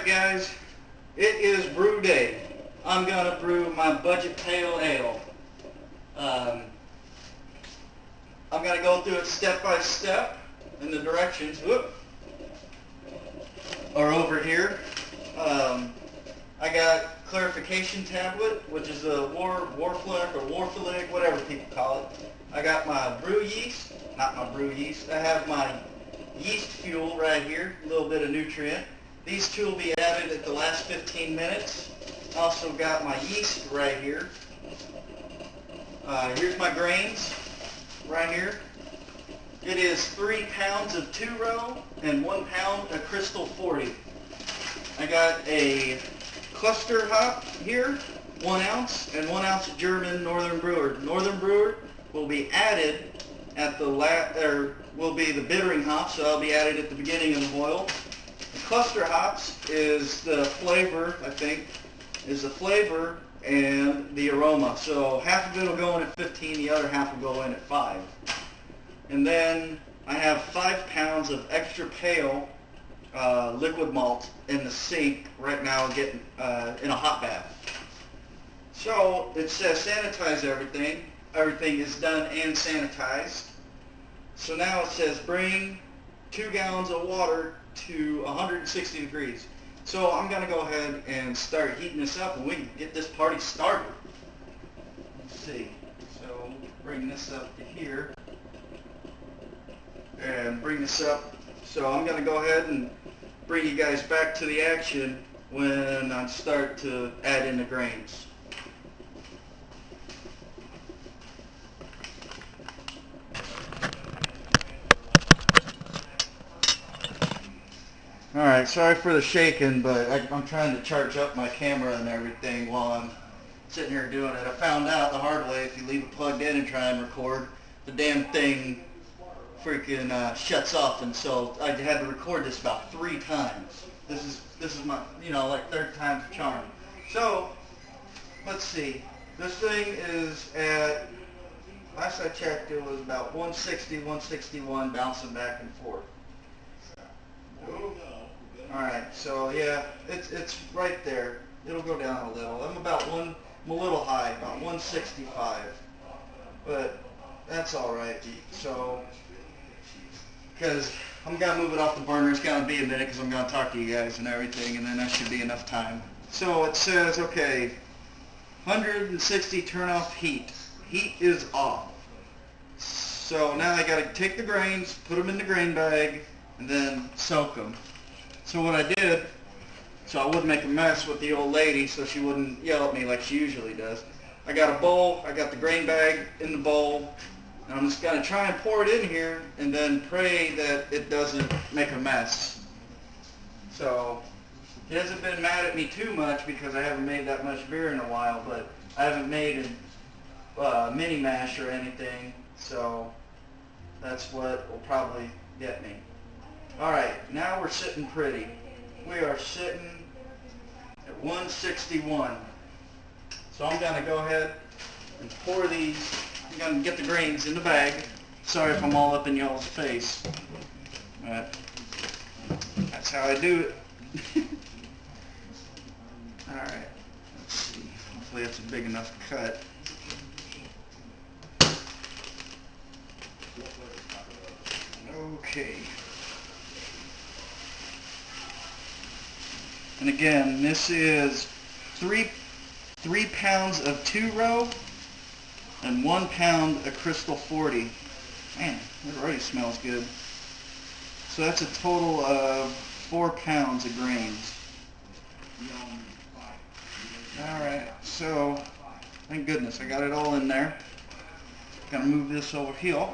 Alright guys, it is brew day. I'm going to brew my budget pale ale. I'm going to go through it step by step, and the directions are over here. I got clarification tablet, which is a Warflick or Warflick, whatever people call it. I got my brew yeast, not my brew yeast. I have my yeast fuel right here, a little bit of nutrient. These two will be added at the last 15 minutes. Also got my yeast right here. Here's my grains right here. It is 3 pounds of 2-row and 1 pound of Crystal 40. I got a cluster hop here, 1 ounce, and 1 ounce of German Northern Brewer. Northern Brewer will be added at the will be the bittering hops, so that'll be added at the beginning of the boil. The cluster hops is the flavor, I think, is the flavor and the aroma. So half of it will go in at 15, the other half will go in at 5. And then I have 5 pounds of extra pale liquid malt in the sink right now, getting in a hot bath. So it says sanitize everything. Everything is done and sanitized. So now it says bring 2 gallons of water to 160 degrees. So I'm going to go ahead and start heating this up and we can get this party started. Let's see. So bring this up to here and bring this up. So I'm going to go ahead and bring you guys back to the action when I start to add in the grains. Alright, sorry for the shaking, but I'm trying to charge up my camera and everything while I'm sitting here doing it. I found out the hard way, if you leave it plugged in and try and record, the damn thing freaking shuts off, and so I had to record this about 3 times. This is my, like 3rd time's a charm. So, let's see. This thing is at, last I checked, it was about 160, 161, bouncing back and forth. Alright, so yeah, it's right there. It'll go down a little. I'm a little high, about 165. But that's alright. So, because I'm going to move it off the burner, it's going to be a minute because I'm going to talk to you guys and everything, and then that should be enough time. So it says, okay, 160 turn off heat. Heat is off. So now I got to take the grains, put them in the grain bag, and then soak them. So what I did, so I wouldn't make a mess with the old lady so she wouldn't yell at me like she usually does, I got a bowl, I got the grain bag in the bowl, and I'm just going to try and pour it in here and then pray that it doesn't make a mess. So he hasn't been mad at me too much because I haven't made that much beer in a while, but I haven't made a mini mash or anything, so that's what will probably get me. Alright, now we're sitting pretty. We are sitting at 161. So I'm going to go ahead and pour these. I'm going to get the grains in the bag. Sorry if I'm all up in y'all's face. But that's how I do it. Alright, let's see. Hopefully it's a big enough cut. Okay. And again, this is 3 pounds of 2-row and 1 pound of Crystal 40. Man, it already smells good. So that's a total of 4 pounds of grains. Alright, so thank goodness I got it all in there. Gotta move this over here.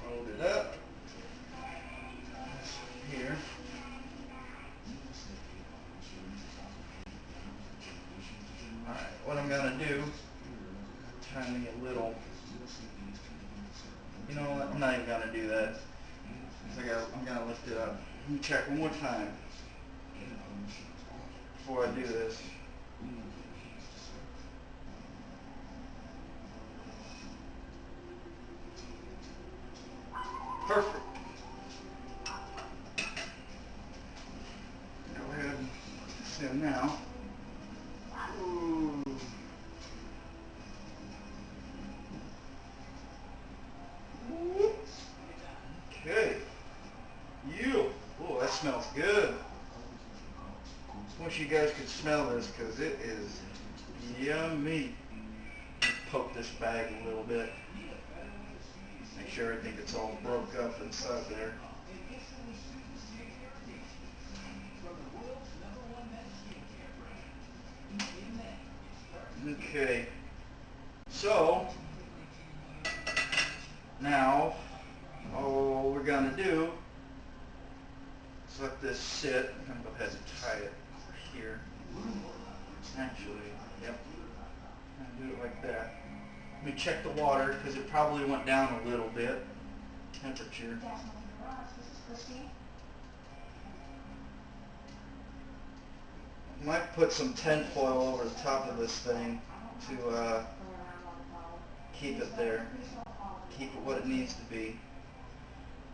Fold it up. Here. Alright, what I'm going to do, try me a little, you know what, I'm not even going to do that. I'm going to lift it up. Let me check one more time before I do this. Perfect. guys can smell this because it is yummy. Poke this bag a little bit. Make sure everything gets all broke up inside there. Okay. So, now, all we're going to do is let this sit. I'm going to go ahead and tie it over here. Actually, yep. I'm going to do it like that. Let me check the water because it probably went down a little bit. Temperature. Might put some tin foil over the top of this thing to keep it there. Keep it what it needs to be.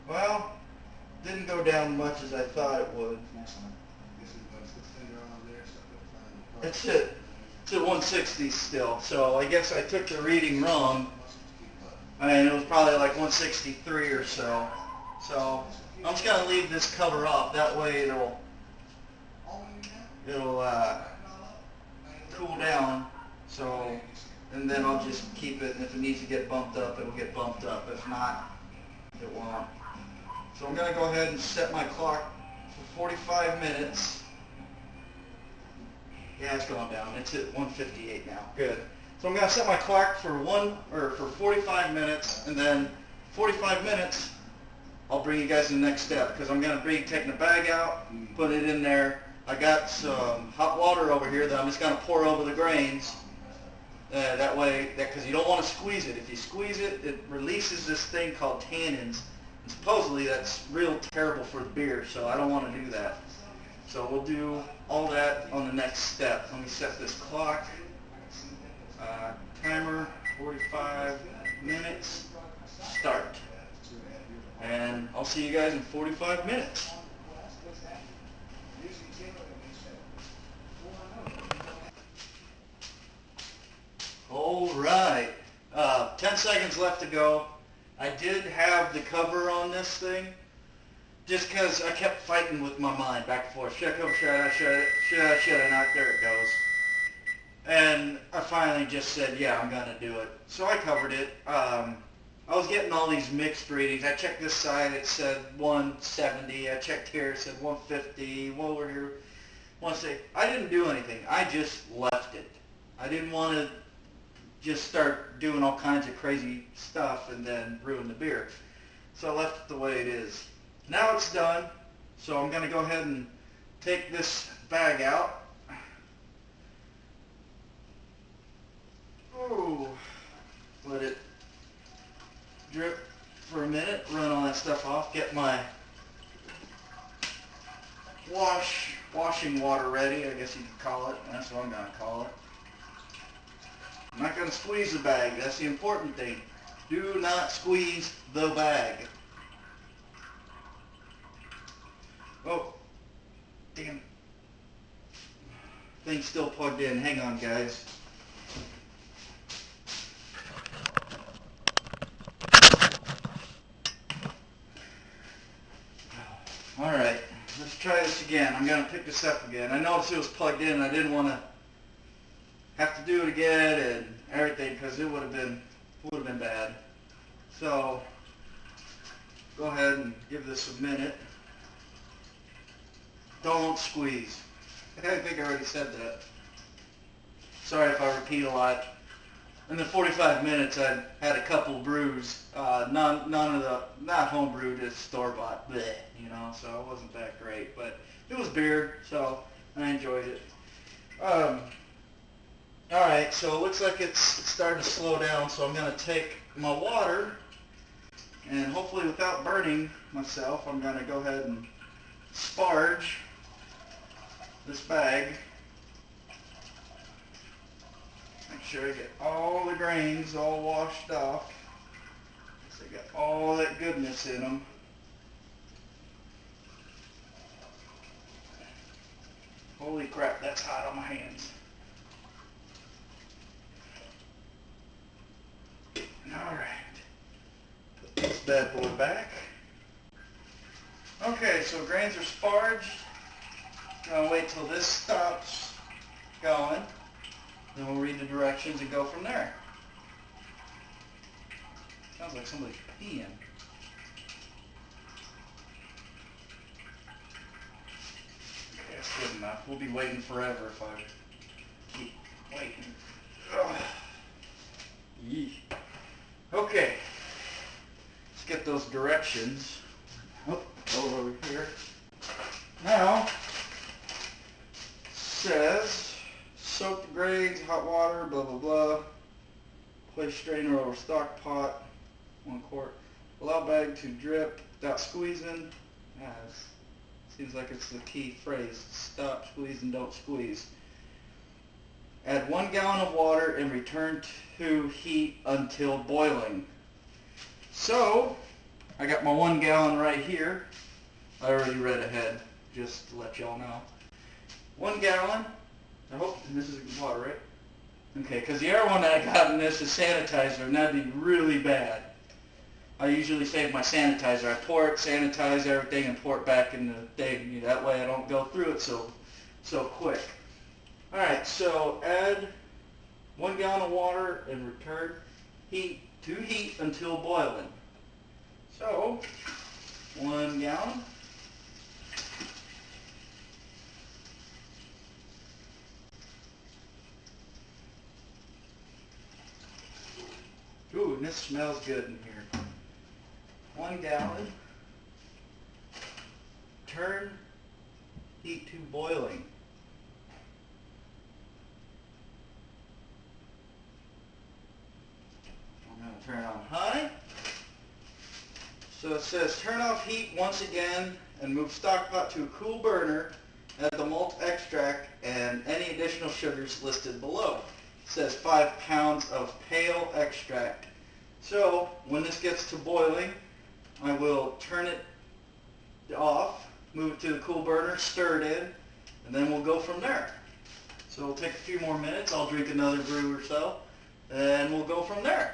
Well, didn't go down much as I thought it would. It's at 160 still, so I guess I took the reading wrong. I mean, it was probably like 163 or so. So I'm just gonna leave this cover off. That way it'll cool down. So, and then I'll just keep it. And if it needs to get bumped up, it'll get bumped up. If not, it won't. So I'm gonna go ahead and set my clock for 45 minutes. Yeah, it's gone down. It's at 158 now. Good. So I'm going to set my clock for 45 minutes, and then 45 minutes, I'll bring you guys to the next step because I'm going to be taking the bag out, put it in there. I got some hot water over here that I'm just going to pour over the grains. That way, because you don't want to squeeze it. If you squeeze it, it releases this thing called tannins, and supposedly that's real terrible for the beer. So I don't want to do that. So we'll do all that on the next step. Let me set this clock. Timer, 45 minutes, start. And I'll see you guys in 45 minutes. All right, 10 seconds left to go. I did have the cover on this thing, just because I kept fighting with my mind back and forth. Should I cover, should I not? There it goes. And I finally just said, yeah, I'm going to do it. So I covered it. I was getting all these mixed readings. I checked this side, it said 170. I checked here, it said 150. Over here, 160. I didn't do anything. I just left it. I didn't want to just start doing all kinds of crazy stuff and then ruin the beer. So I left it the way it is. Now it's done, so I'm going to go ahead and take this bag out. Oh, let it drip for a minute, run all that stuff off, get my washing water ready, I guess you could call it. That's what I'm going to call it. I'm not going to squeeze the bag, that's the important thing. Do not squeeze the bag. Oh, damn. Thing's still plugged in. Hang on, guys. Alright, let's try this again. I'm going to pick this up again. I noticed it was plugged in. I didn't want to have to do it again and everything because it would have been bad. So, go ahead and give this a minute. Don't squeeze. I think I already said that. Sorry if I repeat a lot. In the 45 minutes, I had a couple brews. None of the, not homebrew, just store-bought, bleh, you know, so it wasn't that great. But it was beer, so I enjoyed it. Alright, so it looks like it's starting to slow down, so I'm going to take my water, and hopefully without burning myself, I'm going to go ahead and sparge this bag. Make sure I get all the grains all washed off. So I got all that goodness in them. Holy crap, that's hot on my hands. Alright. Put this bad boy back. Okay, so grains are sparged. Gonna wait till this stops going, then we'll read the directions and go from there. Sounds like somebody's peeing. Okay, that's good enough. We'll be waiting forever if I keep waiting. Ugh. Yeet. Okay, let's get those directions. Oh, over here. Now, says soak the grains, hot water, blah blah blah. Place strainer over stock pot, 1 quart. Allow bag to drip without squeezing. Seems like it's the key phrase. Stop, squeeze, and don't squeeze. Add 1 gallon of water and return to heat until boiling. So, I got my 1 gallon right here. I already read ahead, just to let y'all know. 1 gallon. I hope this is water, right? Okay, because the other one that I got in this is sanitizer, and that'd be really bad. I usually save my sanitizer. I pour it, sanitize everything, and pour it back in the thing. That way I don't go through it so quick. Alright, so add 1 gallon of water and return heat to heat until boiling. So, 1 gallon. Ooh, and this smells good in here. 1 gallon. Turn heat to boiling. I'm going to turn it on high. So it says turn off heat once again and move stock pot to a cool burner. Add the malt extract and any additional sugars listed below. It says 5 pounds of pale extract. So when this gets to boiling, I will turn it off, move it to the cool burner, stir it in, and then we'll go from there. So it'll take a few more minutes. I'll drink another brew or so, and we'll go from there.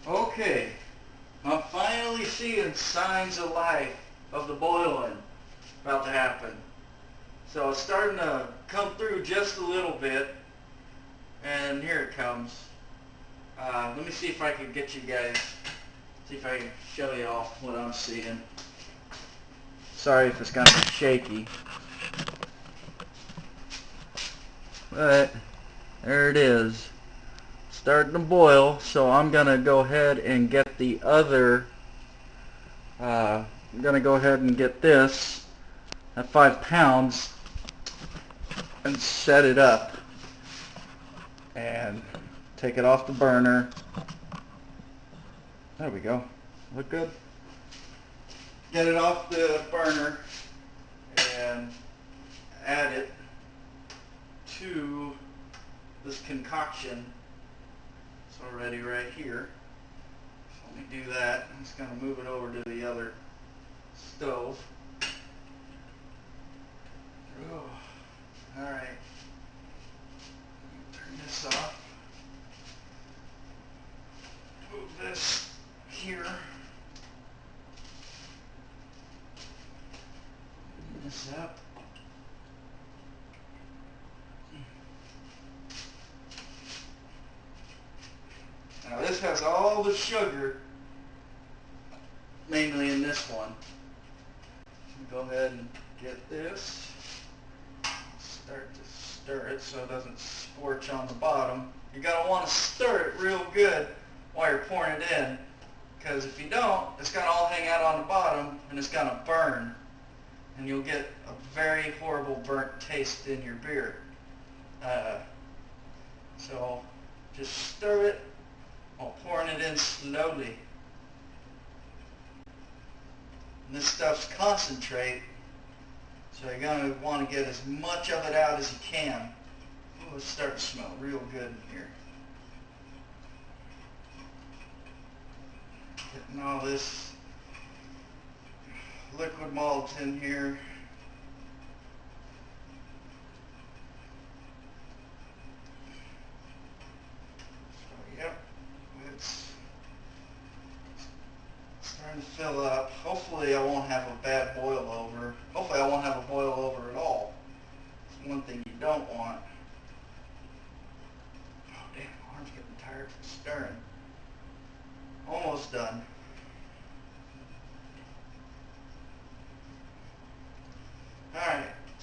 Okay, I'm finally seeing signs of life of the boiling about to happen. So it's starting to come through just a little bit, and here it comes. Let me see if I can get you guys, see if I can show you all what I'm seeing. Sorry if it's kind of shaky, but there it is, starting to boil. So I'm gonna go ahead and get the other, I'm gonna go ahead and get this at 5 pounds and set it up and take it off the burner. There we go. Look good? Get it off the burner and add it to this concoction. It's already right here. So let me do that. I'm just going to move it over to the other stove. Oh, alright. Turn this off. Move this here. Move this up. Now this has all the sugar, mainly in this one. Go ahead and get this. Start to stir it so it doesn't scorch on the bottom. You're going to want to stir it real good while you're pouring it in, because if you don't, it's going to all hang out on the bottom and it's going to burn, and you'll get a very horrible burnt taste in your beer. So just stir it while pouring it in slowly. And this stuff's concentrate, so you're going to want to get as much of it out as you can. Oh, it's starting to smell real good in here. Getting all this liquid malt in here. So, yep, it's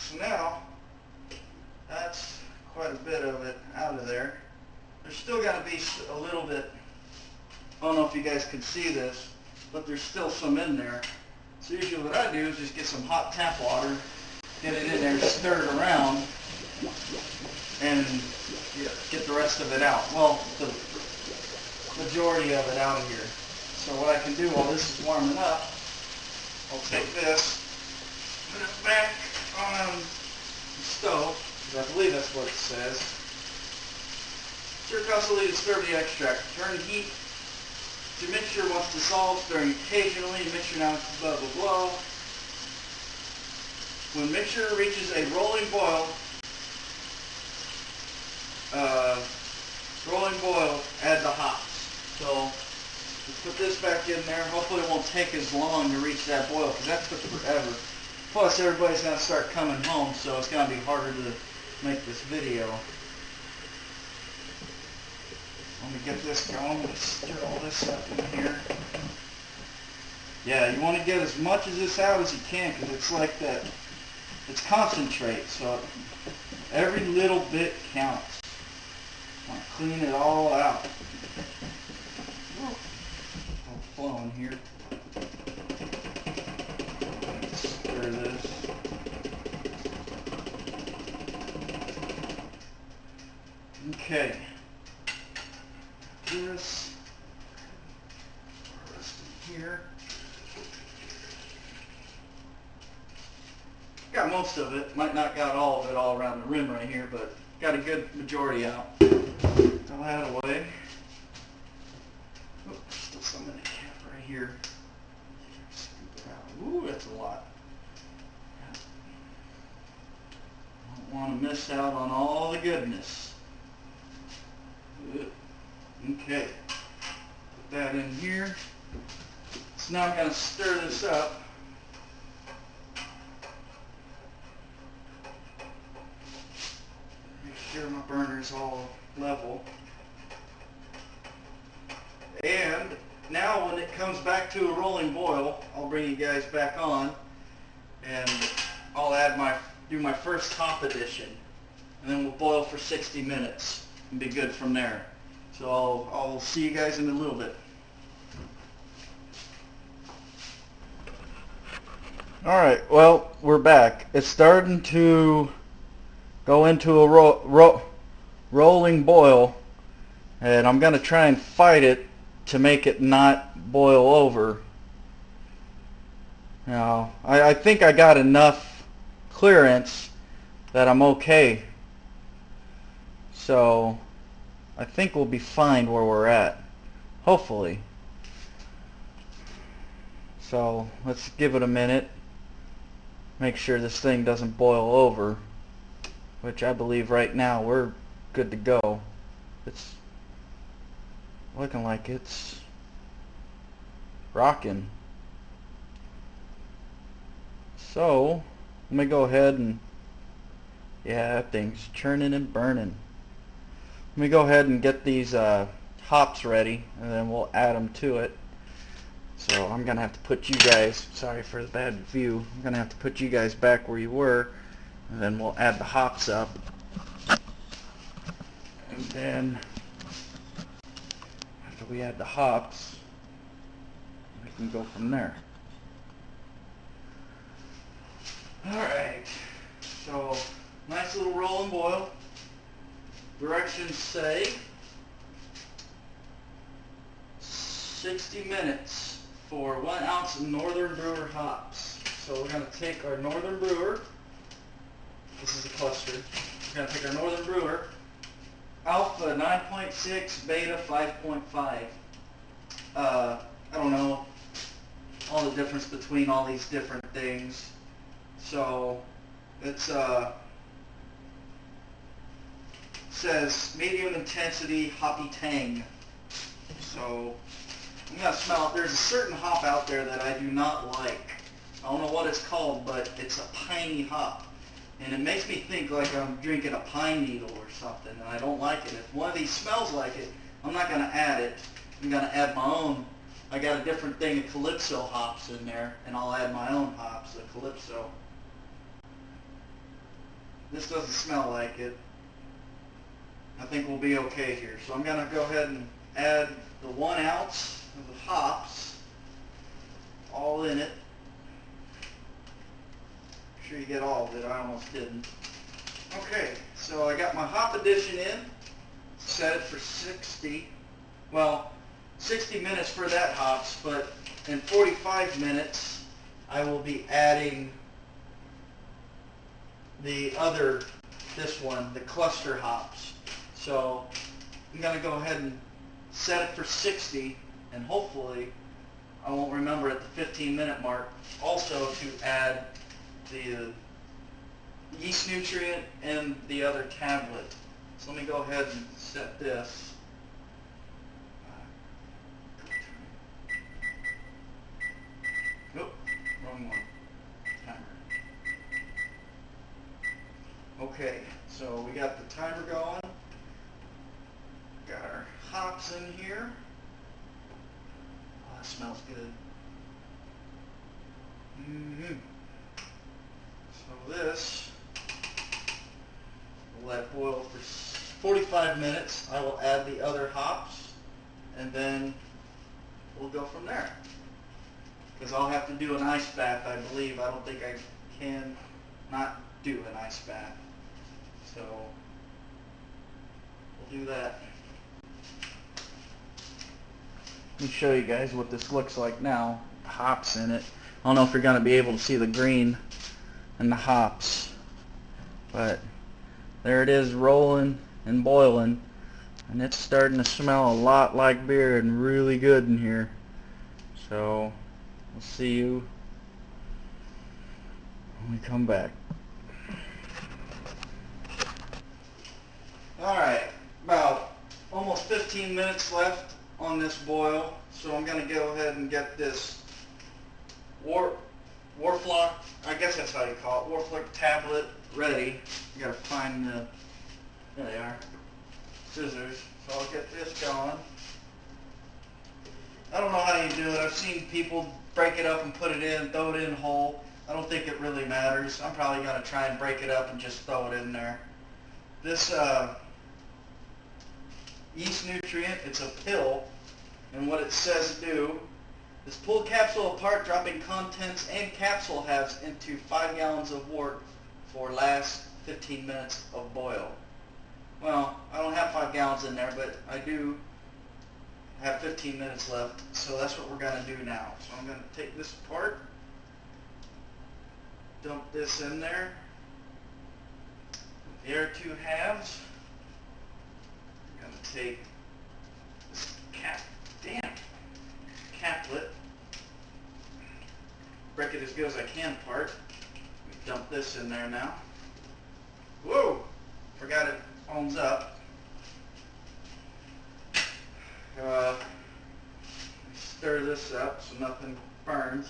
So now, that's quite a bit of it out of there. There's still got to be a little bit, I don't know if you guys can see this, but there's still some in there. So usually what I do is just get some hot tap water, get it in there, stir it around, and get the rest of it out. Well, the majority of it out of here. So what I can do while this is warming up, I'll take this, put it back on the stove, because I believe that's what it says. Stir constantly to stir the extract. Turn the heat to mixture once dissolved, stirring occasionally. Mixture now above the glow. When mixture reaches a rolling boil, add the hops. So let's put this back in there. Hopefully it won't take as long to reach that boil, because that took forever. Plus everybody's going to start coming home, so it's going to be harder to make this video. Let me get this going. Let's stir all this up in here. Yeah, you want to get as much of this out as you can, because it's like that. It's concentrate, so every little bit counts. I want to clean it all out. All flowing here. Stir this. Okay. This here. Got most of it. Might not got all of it all around the rim right here, but got a good majority out. Throw that away. Oh, still some in the cap right here. Scoop it out. Ooh, that's a lot. Don't want to miss out on all the goodness. Okay, put that in here. So now I'm going to stir this up. Make sure my burner's all level. And now when it comes back to a rolling boil, I'll bring you guys back on and I'll do my first hop addition. And then we'll boil for 60 minutes and be good from there. So I'll see you guys in a little bit. Alright, well, we're back. It's starting to go into a rolling boil, and I'm going to try and fight it to make it not boil over. Now, I think I got enough clearance that I'm okay. So I think we'll be fine where we're at, hopefully. So let's give it a minute, make sure this thing doesn't boil over, which I believe right now we're good to go. It's looking like it's rocking. So let me go ahead and, yeah, that thing's churning and burning. Let me go ahead and get these hops ready, and then we'll add them to it. So I'm going to have to put you guys, sorry for the bad view, I'm going to have to put you guys back where you were, and then we'll add the hops up. And then, after we add the hops, we can go from there. Alright, so nice little roll and boil. Directions say 60 minutes for 1 ounce of Northern Brewer hops. So we're going to take our Northern Brewer, this is a cluster, we're going to take our Northern Brewer, Alpha 9.6, Beta 5.5. I don't know all the difference between all these different things. So it's says medium intensity hoppy tang. So I'm going to smell it. There's a certain hop out there that I do not like. I don't know what it's called, but it's a piney hop. And it makes me think like I'm drinking a pine needle or something, and I don't like it. If one of these smells like it, I'm not going to add it. I'm going to add my own. I got a different thing of Calypso hops in there, and I'll add my own hops, the Calypso. This doesn't smell like it. I think we'll be okay here. So I'm going to go ahead and add the 1 ounce of the hops all in it. Make sure you get all of it. I almost didn't. Okay, so I got my hop addition in. Set it for 60 minutes for that hops, but in 45 minutes I will be adding this one, the cluster hops. So I'm going to go ahead and set it for 60, and hopefully I won't remember at the 15-minute mark also to add the yeast nutrient and the other tablet. So let me go ahead and set this. Nope, wrong one. Timer. Okay, so we got the timer going. Got our hops in here. Oh, that smells good. So this, we'll let boil for 45 minutes. I will add the other hops, and then we'll go from there. Because I'll have to do an ice bath, I believe. I don't think I can not do an ice bath. So we'll do that. Let me show you guys what this looks like now. Hops in it. I don't know if you're going to be able to see the green and the hops, but there it is, rolling and boiling, and it's starting to smell a lot like beer and really good in here. So we'll see you when we come back. Alright, about almost 15 minutes left on this boil, so I'm going to go ahead and get this Warflock, I guess that's how you call it, Warflock tablet ready. You gotta find the, there they are, scissors. So I'll get this going. I don't know how you do it. I've seen people break it up and put it in, throw it in whole. I don't think it really matters. I'm probably gonna try and break it up and just throw it in there. This yeast nutrient, it's a pill, and what it says to do is pull capsule apart, dropping contents and capsule halves into 5 gallons of wort for last 15 minutes of boil. Well, I don't have 5 gallons in there, but I do have 15 minutes left, so that's what we're going to do now. So I'm going to take this apart, dump this in there, the other 2 halves. I'm going to take this caplet, break it as good as I can apart. Dump this in there now. Whoa! Forgot it owns up. Stir this up so nothing burns.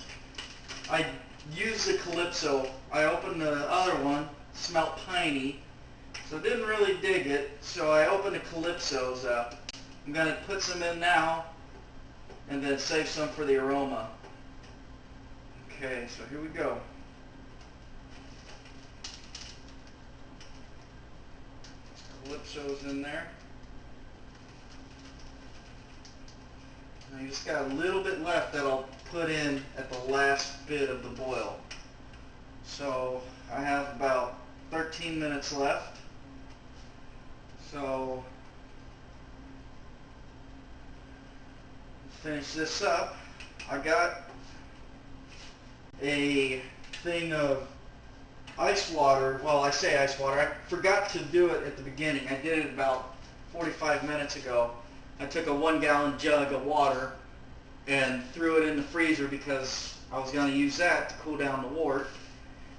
I used the Calypso. I opened the other one, smelled piney, so didn't really dig it, so I opened the Calypsos up. I'm going to put some in now and then save some for the aroma. Okay, so here we go. Calypso's in there. Now you just got a little bit left that I'll put in at the last bit of the boil. So I have about 13 minutes left. So let's finish this up. I got a thing of ice water. Well, I say ice water. I forgot to do it at the beginning. I did it about 45 minutes ago. I took a 1-gallon jug of water and threw it in the freezer because I was going to use that to cool down the wort.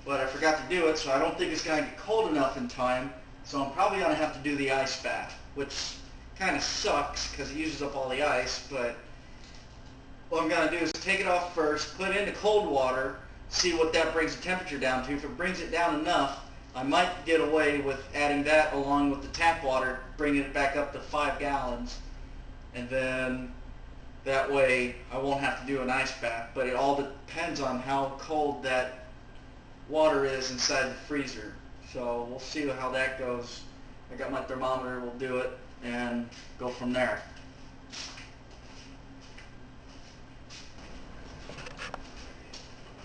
But I forgot to do it, so I don't think it's going to get cold enough in time. So I'm probably going to have to do the ice bath, which kind of sucks because it uses up all the ice. But what I'm going to do is take it off first, put it into cold water, see what that brings the temperature down to. If it brings it down enough, I might get away with adding that along with the tap water, bringing it back up to 5 gallons. And then that way I won't have to do an ice bath. But it all depends on how cold that water is inside the freezer. So we'll see how that goes. I got my thermometer, we'll do it and go from there.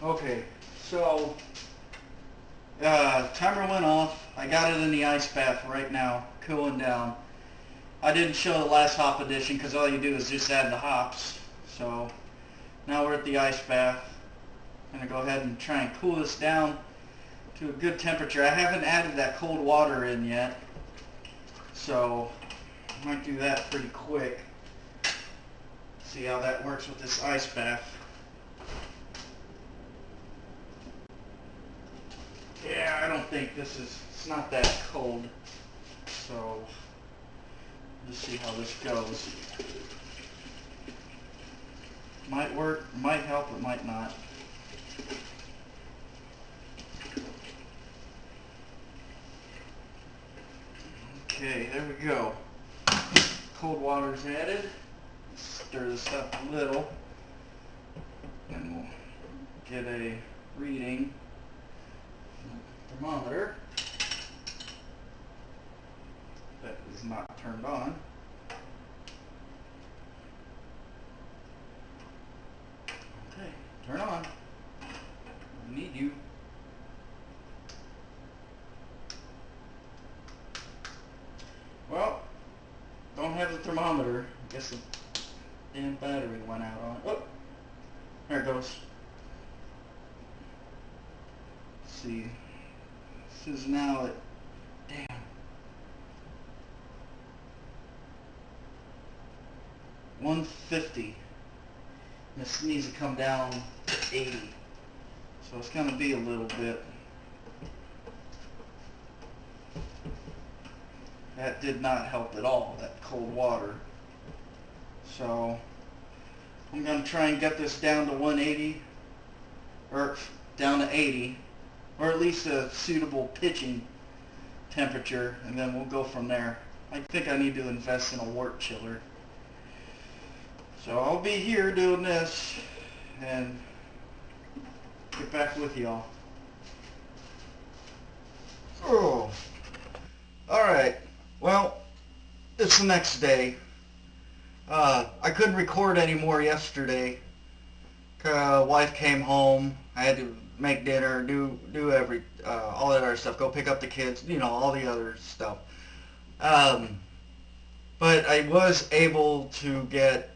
Okay, so timer went off. I got it in the ice bath right now, cooling down. I didn't show the last hop addition because all you do is just add the hops. So now we're at the ice bath. I'm going to go ahead and try and cool this down to a good temperature. I haven't added that cold water in yet, so I might do that pretty quick. See how that works with this ice bath. Yeah, I don't think it's not that cold, so let's see how this goes. Might work, might help, it might not. Okay, there we go. Cold water's added. Stir this up a little, and we'll get a reading from the thermometer. That is not turned on. Okay, turn on. I need you. Well, don't have the thermometer. I guess the damn battery went out on it. Oh, there it goes. Let's see. This is now at, damn, 150. This needs to come down to 80. So it's going to be a little bit. That did not help at all, that cold water. So I'm going to try and get this down to 180, or down to 80, or at least a suitable pitching temperature, and then we'll go from there. I think I need to invest in a wort chiller. So I'll be here doing this and get back with y'all. Oh, alright. Well, it's the next day. I couldn't record anymore yesterday. Wife came home. I had to make dinner, do all that other stuff. Go pick up the kids, you know, all the other stuff. But I was able to get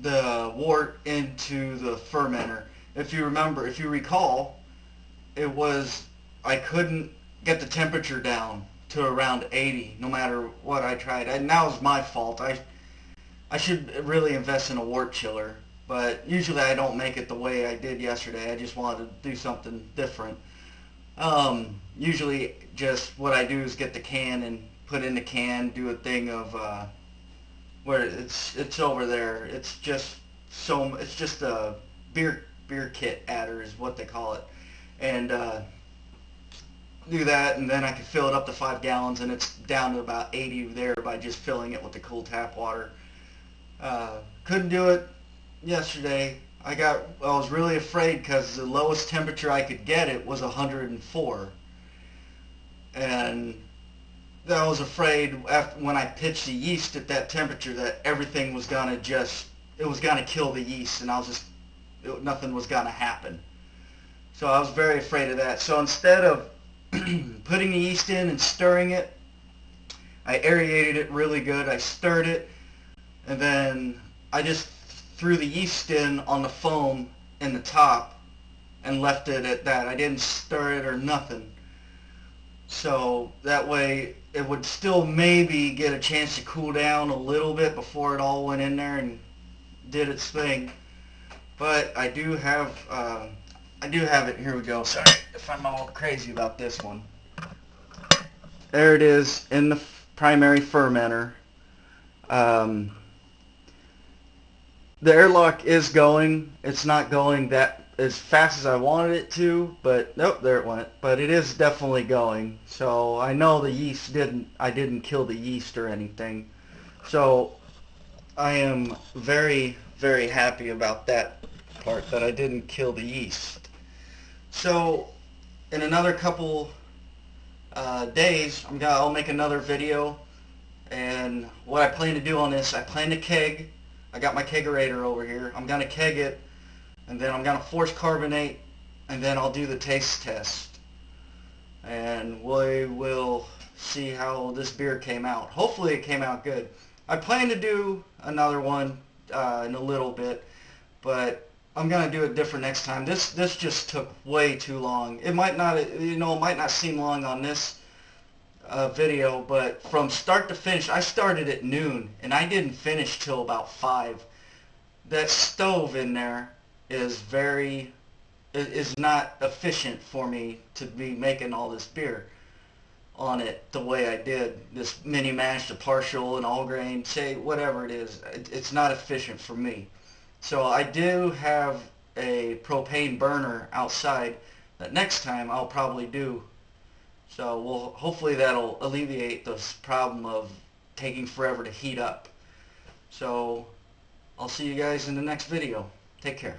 the wort into the fermenter. If you recall, I couldn't get the temperature down to around 80 no matter what I tried. And that was my fault. I should really invest in a wort chiller, but usually I don't make it the way I did yesterday. I just wanted to do something different. Usually just what I do is get the can and put in the can, do a thing of where it's over there. It's just a beer kit adder is what they call it, and do that, and then I can fill it up to 5 gallons, and it's down to about 80 there by just filling it with the cool tap water. Couldn't do it yesterday. I was really afraid because the lowest temperature I could get it was 104, and I was afraid when I pitched the yeast at that temperature that everything was gonna kill the yeast, and nothing was gonna happen. So I was very afraid of that. So instead of putting the yeast in and stirring it, I aerated it really good. I stirred it, and then I just threw the yeast in on the foam in the top and left it at that. I didn't stir it or nothing. So that way it would still maybe get a chance to cool down a little bit before it all went in there and did its thing. But I do have it. Here we go. Sorry if I'm all crazy about this one. There it is in the primary fermenter. The airlock is going. It's not going that as fast as I wanted it to, but nope, there it went. But it is definitely going. So I know the yeast I didn't kill the yeast or anything. So I am very, very happy about that part, that I didn't kill the yeast. So in another couple days, I'll make another video. And what I plan to do on this, I plan to keg. I got my kegerator over here. I'm gonna keg it, and then I'm gonna force carbonate, and then I'll do the taste test. And we will see how this beer came out. Hopefully it came out good. I plan to do another one in a little bit, but I'm gonna do it different next time. This just took way too long. It might not, it might not seem long on this video, but from start to finish, I started at noon and I didn't finish till about 5. That stove in there is not efficient for me to be making all this beer on it the way I did. This mini mash, the partial and all grain, say whatever it is, it's not efficient for me. So I do have a propane burner outside that next time I'll probably do. So hopefully that'll alleviate this problem of taking forever to heat up. So I'll see you guys in the next video. Take care.